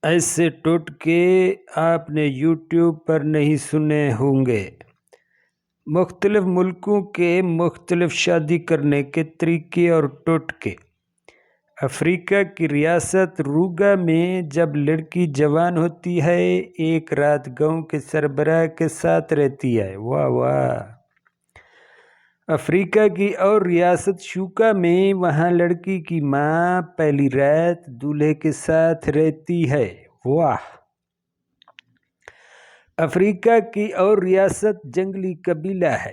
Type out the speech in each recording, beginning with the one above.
ایسے ٹوٹکے آپ نے یوٹیوب پر نہیں سنے ہوں گے۔ مختلف ملکوں کے مختلف شادی کرنے کے طریقے اور ٹوٹکے۔ افریقہ کی ریاست روگا میں جب لڑکی جوان ہوتی ہے، ایک رات گاؤں کے سربراہ کے ساتھ رہتی ہے۔ واہ واہ! افریقہ کی اور ریاست شوکا میں، وہاں لڑکی کی ماں پہلی رات دولہے کے ساتھ رہتی ہے۔ واہ! افریقہ کی اور ریاست جنگلی قبیلہ ہے،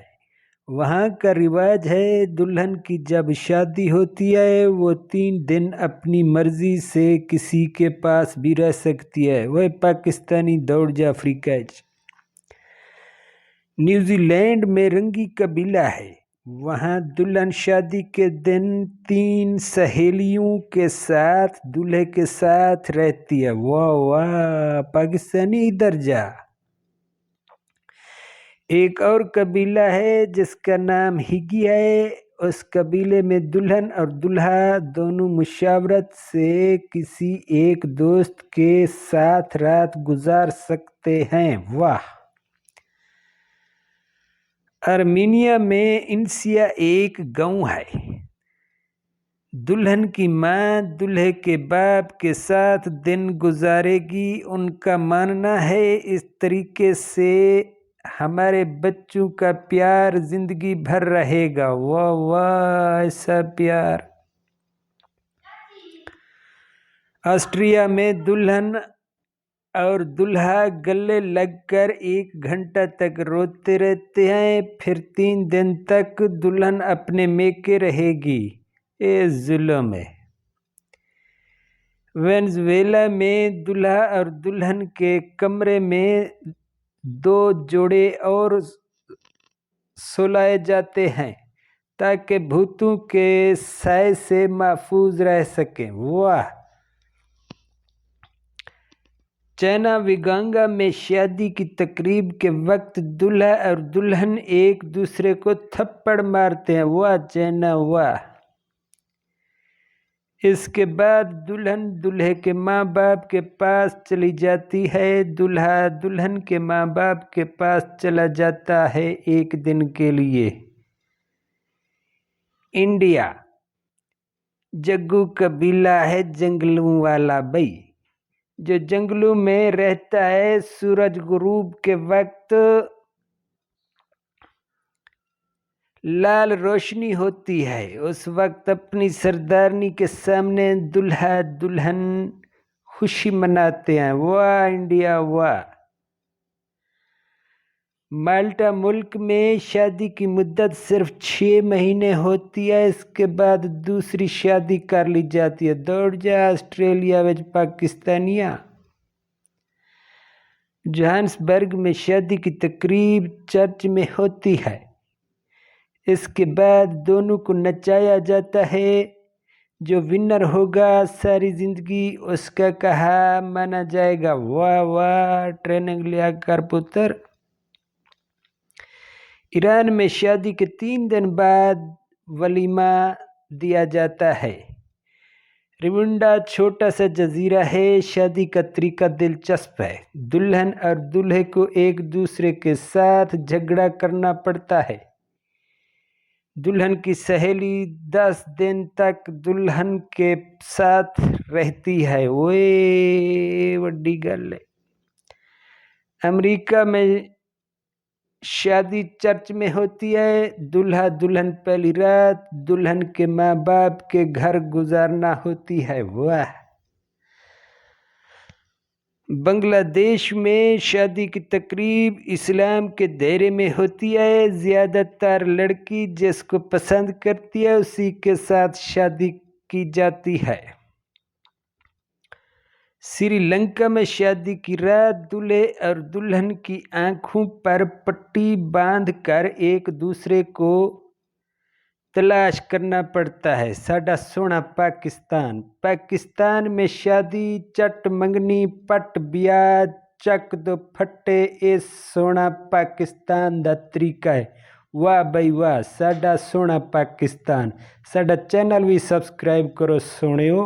وہاں کا رواج ہے دلہن کی جب شادی ہوتی ہے وہ 3 دن اپنی مرضی سے کسی کے پاس بھی رہ سکتی ہے۔ وہ پاکستانی دوڑ جا افریقہ۔ نیوزی لینڈ میں رنگی قبیلہ ہے، وہاں دلہن شادی کے دن 3 سہیلیوں کے ساتھ دولہے کے ساتھ رہتی ہے۔ واہ واہ! پاکستانی ادھر جا۔ ایک اور قبیلہ ہے جس کا نام ہیگی ہے، اس قبیلے میں دلہن اور دولہا دونوں مشاورت سے کسی ایک دوست کے ساتھ رات گزار سکتے ہیں۔ واہ! آرمینیا میں انسیا ایک گاؤں ہے، دلہن کی ماں دولہے کے باپ کے ساتھ دن گزارے گی۔ ان کا ماننا ہے اس طریقے سے ہمارے بچوں کا پیار زندگی بھر رہے گا۔ واہ واہ! ایسا پیار۔ آسٹریا میں دلہن اور دولہا گلے لگ کر 1 گھنٹہ تک روتے رہتے ہیں، پھر 3 دن تک دلہن اپنے میکے رہے گی۔ اے ظلم ہے! وینزویلا میں دولہا اور دلہن کے کمرے میں 2 جوڑے اور سلائے جاتے ہیں تاکہ بھوتوں کے سائے سے محفوظ رہ سکیں۔ واہ! چائنا ویگانگا میں شادی کی تقریب کے وقت دولہا اور دلہن ایک دوسرے کو تھپڑ مارتے ہیں۔ واہ چائنا واہ! اس کے بعد دلہن دولہے کے ماں باپ کے پاس چلی جاتی ہے، دولہا دلہن کے ماں باپ کے پاس چلا جاتا ہے 1 دن کے لیے۔ انڈیا جگو قبیلہ ہے جنگلوں والا بھائی، جو جنگلوں میں رہتا ہے۔ سورج غروب کے وقت لال روشنی ہوتی ہے، اس وقت اپنی سردارنی کے سامنے دولہا دلہن خوشی مناتے ہیں۔ واہ انڈیا واہ! مالٹا ملک میں شادی کی مدت صرف 6 مہینے ہوتی ہے، اس کے بعد دوسری شادی کر لی جاتی ہے۔ دوڑ جا آسٹریلیا وچ پاکستانیاں۔ جوہانسبرگ میں شادی کی تقریب چرچ میں ہوتی ہے، اس کے بعد دونوں کو نچایا جاتا ہے، جو ونر ہوگا ساری زندگی اس کا کہا مانا جائے گا۔ واہ واہ! ٹریننگ لیا کر پتر۔ ایران میں شادی کے 3 دن بعد ولیمہ دیا جاتا ہے۔ روانڈا چھوٹا سا جزیرہ ہے، شادی کا طریقہ دلچسپ ہے، دلہن اور دولہے کو ایک دوسرے کے ساتھ جھگڑا کرنا پڑتا ہے۔ دلہن کی سہیلی 10 دن تک دلہن کے ساتھ رہتی ہے۔ اوئے وڈی گل ہے۔ امریکہ میں شادی چرچ میں ہوتی ہے، دولہا دلہن پہلی رات دلہن کے ماں باپ کے گھر گزارنا ہوتی ہے۔ واہ! بنگلہ دیش میں شادی کی تقریب اسلام کے دائرے میں ہوتی ہے، زیادہ تر لڑکی جس کو پسند کرتی ہے اسی کے ساتھ شادی کی جاتی ہے۔ سری لنکا میں شادی کی رات دولہے اور دلہن کی آنکھوں پر پٹی باندھ کر ایک دوسرے کو تلاش کرنا پڑتا ہے۔ ساڈا سونا پاکستان۔ پاکستان میں شادی چٹ منگنی پٹ بیاہ چک دو پھٹے، اے سونا پاکستان دا طریقہ ہے۔ واہ بھائی واہ! ساڈا سونا پاکستان۔ ساڈا چینل بھی سبسکرائب کرو سونیو۔